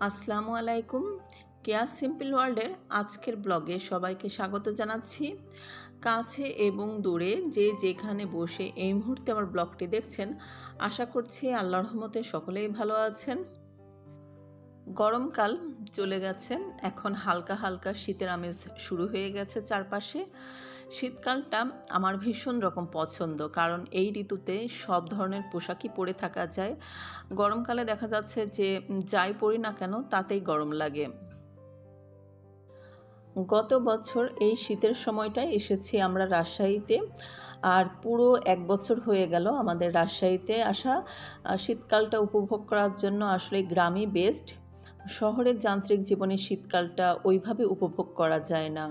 আসসালামু আলাইকুম। কেয়া সিম্পল ওয়ার্ল্ডের আজকের ব্লগে সবাইকে স্বাগত জানাচ্ছি। কাছে এবং দূরে যে যেখানে বসে এই মুহূর্তে আমার ব্লগটি দেখছেন, আশা করছি আল্লাহর রহমতে সকলেই ভালো আছেন। গরমকাল চলে গেছে, এখন হালকা হালকা শীতের আমেজ শুরু হয়ে গেছে চারপাশে। শীতকালটা আমার ভীষণ রকম পছন্দ, কারণ এই ঋতুতে সব ধরনের পোশাকই পরে থাকা যায়। গরমকালে দেখা যাচ্ছে যে যাই পরি না কেন তাতেই গরম লাগে। গত বছর এই শীতের সময়টায় এসেছি আমরা রাজশাহীতে, আর পুরো এক বছর হয়ে গেল আমাদের রাজশাহীতে আসা। শীতকালটা উপভোগ করার জন্য আসলে গ্রামই বেস্ট। শহরের যান্ত্রিক জীবনে শীতকালটা ওইভাবে উপভোগ করা যায় না।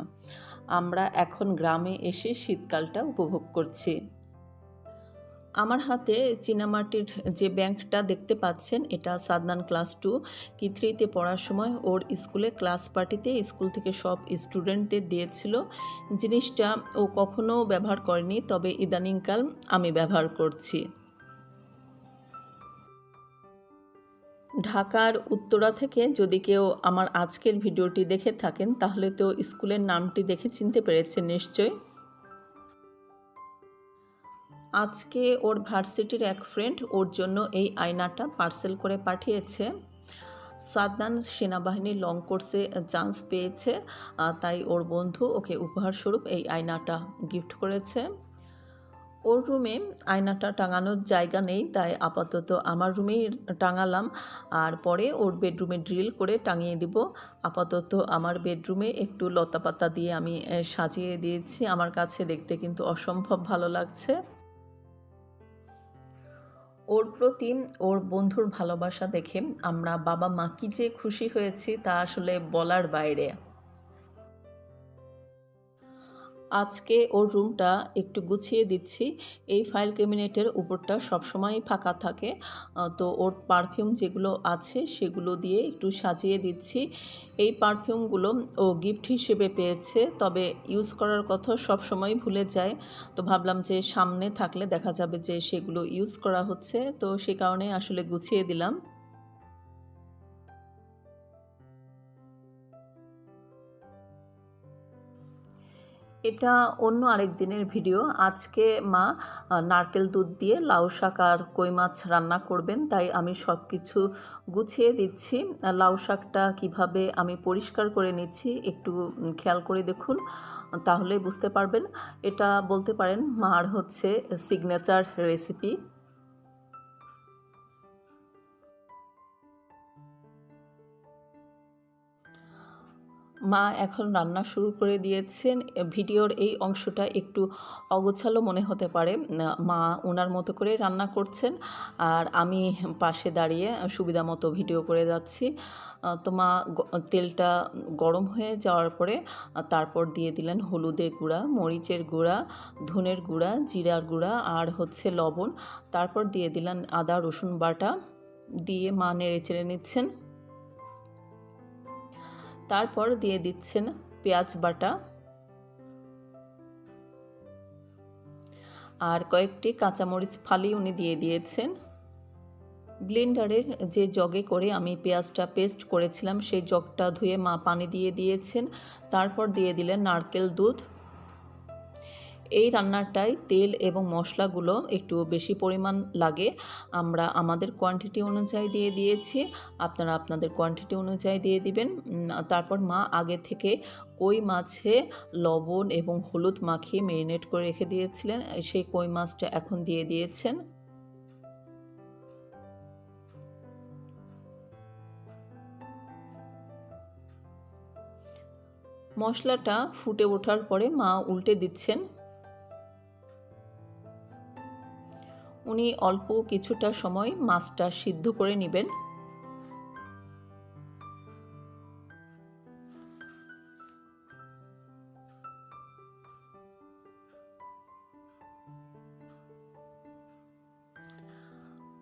আমরা এখন গ্রামে এসে শীতকালটা উপভোগ করছি। আমার হাতে চীনামাটির যে ব্যাংকটা দেখতে পাচ্ছেন, এটা সাদনান ক্লাস 2 কি 3তে পড়ার সময় ওর স্কুলে ক্লাস পার্টিতে স্কুল থেকে সব স্টুডেন্টদের দিয়েছিল। জিনিসটা ও কখনো ব্যবহার করেনি, তবে ইদানিংকাল আমি ব্যবহার করছি। ঢাকার উত্তরা থেকে যদি কেউ আমার আজকের ভিডিওটি দেখে থাকেন, তাহলে তো স্কুলের নামটি দেখে চিনতে পেরেছেন নিশ্চয়ই। আজকে ওর ভার্সিটির এক ফ্রেন্ড ওর জন্য এই আয়নাটা পার্সেল করে পাঠিয়েছে। সাদনান সেনাবাহিনীর লং কোর্সে চান্স পেয়েছে, তাই ওর বন্ধু ওকে উপহারস্বরূপ এই আয়নাটা গিফট করেছে। ওর রুমে আয়নাটা টাঙানোর জায়গা নেই, তাই আপাতত আমার রুমেই টাঙালাম, আর পরে ওর বেডরুমে ড্রিল করে টাঙিয়ে দিব। আপাতত আমার বেডরুমে একটু লতাপাতা দিয়ে আমি সাজিয়ে দিয়েছি। আমার কাছে দেখতে কিন্তু অসম্ভব ভালো লাগছে। ওর প্রতি ওর বন্ধুর ভালোবাসা দেখে আমরা বাবা মা কি যে খুশি হয়েছি তা আসলে বলার বাইরে। আজকে ওর রুমটা একটু গুছিয়ে দিচ্ছি। এই ফাইল ক্যাবিনেটের উপরটা সবসময়ই ফাঁকা থাকে, তো ওর পারফিউম যেগুলো আছে সেগুলো দিয়ে একটু সাজিয়ে দিচ্ছি। এই পারফিউমগুলো ও গিফট হিসেবে পেয়েছে, তবে ইউজ করার কথা সবসময় ভুলে যায়। তো ভাবলাম যে সামনে থাকলে দেখা যাবে যে সেগুলো ইউজ করা হচ্ছে, তো সে কারণে আসলে গুছিয়ে দিলাম। এটা অন্য আরেক দিনের ভিডিও। আজকে মা নারকেল দুধ দিয়ে লাউ শাক আর কই মাছ রান্না করবেন, তাই আমি সব কিছু গুছিয়ে দিচ্ছি। লাউ শাকটা কীভাবে আমি পরিষ্কার করে নিচ্ছি একটু খেয়াল করে দেখুন, তাহলেই বুঝতে পারবেন। এটা বলতে পারেন মার হচ্ছে সিগনেচার রেসিপি। মা এখন রান্না শুরু করে দিয়েছেন। ভিডিওর এই অংশটা একটু অগোছালো মনে হতে পারে। মা ওনার মতো করে রান্না করছেন, আর আমি পাশে দাঁড়িয়ে সুবিধা মতো ভিডিও করে যাচ্ছি। তো মা তেলটা গরম হয়ে যাওয়ার পরে তারপর দিয়ে দিলেন হলুদের গুঁড়া, মরিচের গুঁড়া, ধনের গুঁড়া, জিরার গুঁড়া আর হচ্ছে লবণ। তারপর দিয়ে দিলেন আদা রসুন বাটা, দিয়ে মা নেড়ে চেড়ে নিচ্ছেন। তারপর দিয়ে দিচ্ছেন পেঁয়াজ বাটা আর কয়েকটি কাঁচামরিচ ফালি উনি দিয়ে দিয়েছেন। ব্লেন্ডারের যে জগে করে আমি পেঁয়াজটা পেস্ট করেছিলাম সেই জগটা ধুয়ে মা পানি দিয়ে দিয়েছেন। তারপর দিয়ে দিলেন নারকেল দুধ। এই রান্নাটায় তেল এবং মশলাগুলো একটু বেশি পরিমাণ লাগে। আমরা আমাদের কোয়ান্টিটি অনুযায়ী দিয়ে দিয়েছি, আপনারা আপনাদের কোয়ান্টিটি অনুযায়ী দিয়ে দিবেন। তারপর মা আগে থেকে কই মাছে লবণ এবং হলুদ মাখিয়ে ম্যারিনেট করে রেখে দিয়েছিলেন, সেই কই মাছটা এখন দিয়ে দিয়েছেন। মশলাটা ফুটে ওঠার পরে মা উল্টে দিচ্ছেন। উনি অল্প কিছুটা সময় মাছটা সিদ্ধ করে নেবেন।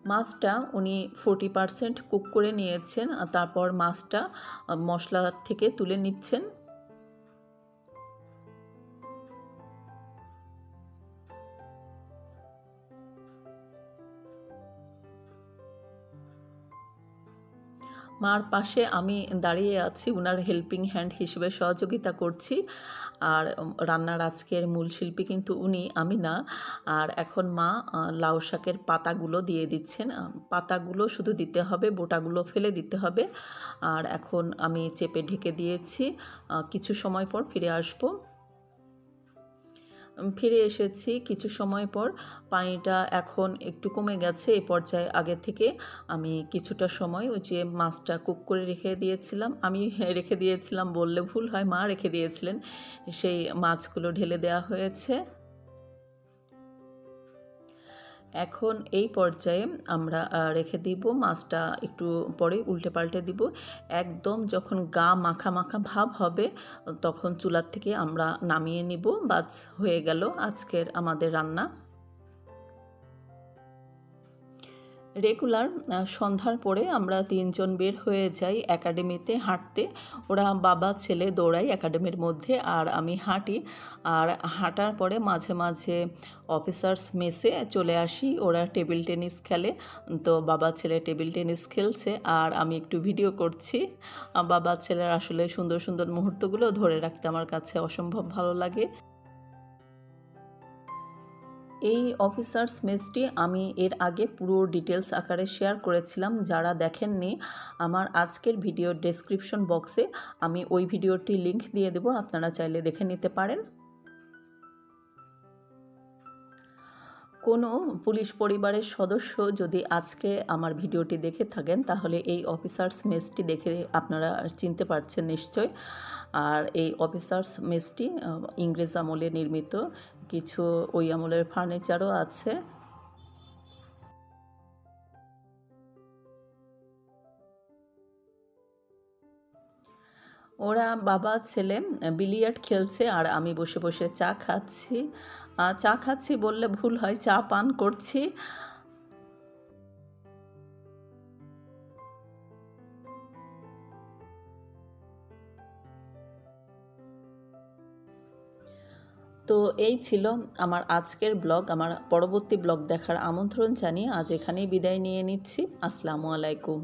মাছটা উনি 40% কুক করে নিয়েছেন, তারপর মাছটা মশলা থেকে তুলে নিচ্ছেন। মার পাশে আমি দাঁড়িয়ে আছি, উনার হেল্পিং হ্যান্ড হিসেবে সহযোগিতা করছি। আর রান্নার আজকের মূল শিল্পী কিন্তু উনি, আমি না। আর এখন মা লাউ শাকের পাতাগুলো দিয়ে দিচ্ছেন। পাতাগুলো শুধু দিতে হবে, বোটাগুলো ফেলে দিতে হবে। আর এখন আমি চেপে ঢেকে দিয়েছি। কিছু সময় পর ফিরে আসবো। ফিরে এসেছি কিছু সময় পর। পানিটা এখন একটু কমে গেছে। এই পর্যায়ে আগে থেকে আমি কিছুটা সময় ওই যে মাছটা কুক করে রেখে দিয়েছিলাম, আমি রেখে দিয়েছিলাম বললে ভুল হয়, মা রেখে দিয়েছিলেন, সেই মাছগুলো ঢেলে দেওয়া হয়েছে। এখন এই পর্যায়ে আমরা রেখে দিব মাছটা, একটু পরে উল্টে পাল্টে দিব। একদম যখন গা মাখা মাখা ভাব হবে তখন চুলার থেকে আমরা নামিয়ে নিব। বাস, হয়ে গেল আজকের আমাদের রান্না। রেগুলার সন্ধ্যার পরে আমরা ৩ জন বের হয়ে যাই একাডেমিতে হাঁটতে। ওরা বাবা ছেলে দৌড়ায় একাডেমির মধ্যে, আর আমি হাঁটি। আর হাঁটার পরে মাঝে মাঝে অফিসার্স মেসে চলে আসি, ওরা টেবিল টেনিস খেলে। তো বাবা ছেলে টেবিল টেনিস খেলছে আর আমি একটু ভিডিও করছি। বাবা ছেলের আসলে সুন্দর সুন্দর মুহূর্তগুলো ধরে রাখতে আমার কাছে অসম্ভব ভালো লাগে। এই অফিসার্স মেসটি আমি এর আগে পুরো ডিটেলস আকারে শেয়ার করেছিলাম। যারা দেখেননি, আমার আজকের ভিডিওর ডেসক্রিপশন বক্সে আমি ওই ভিডিওটির লিংক দিয়ে দেবো, আপনারা চাইলে দেখে নিতে পারেন। কোনো পুলিশ পরিবারের সদস্য যদি আজকে আমার ভিডিওটি দেখে থাকেন তাহলে এই অফিসার্স মেসটি দেখে আপনারা চিনতে পারছেন নিশ্চয়। আর এই অফিসার্স মেসটি ইংরেজ আমলে নির্মিত, কিছু ওই আমলের ফার্নিচারও আছে। ওরা বাবা ছেলে বিলিয়ার্ড খেলছে আর আমি বসে বসে চা খাচ্ছি। চা খাচ্ছি বললে ভুল হয়, চা পান করছি। তো এই ছিল আমার আজকের ব্লগ। আমার পরবর্তী ব্লগ দেখার আমন্ত্রণ জানিয়ে আজ এখানেই বিদায় নিয়ে নিচ্ছি। আসসালামু আলাইকুম।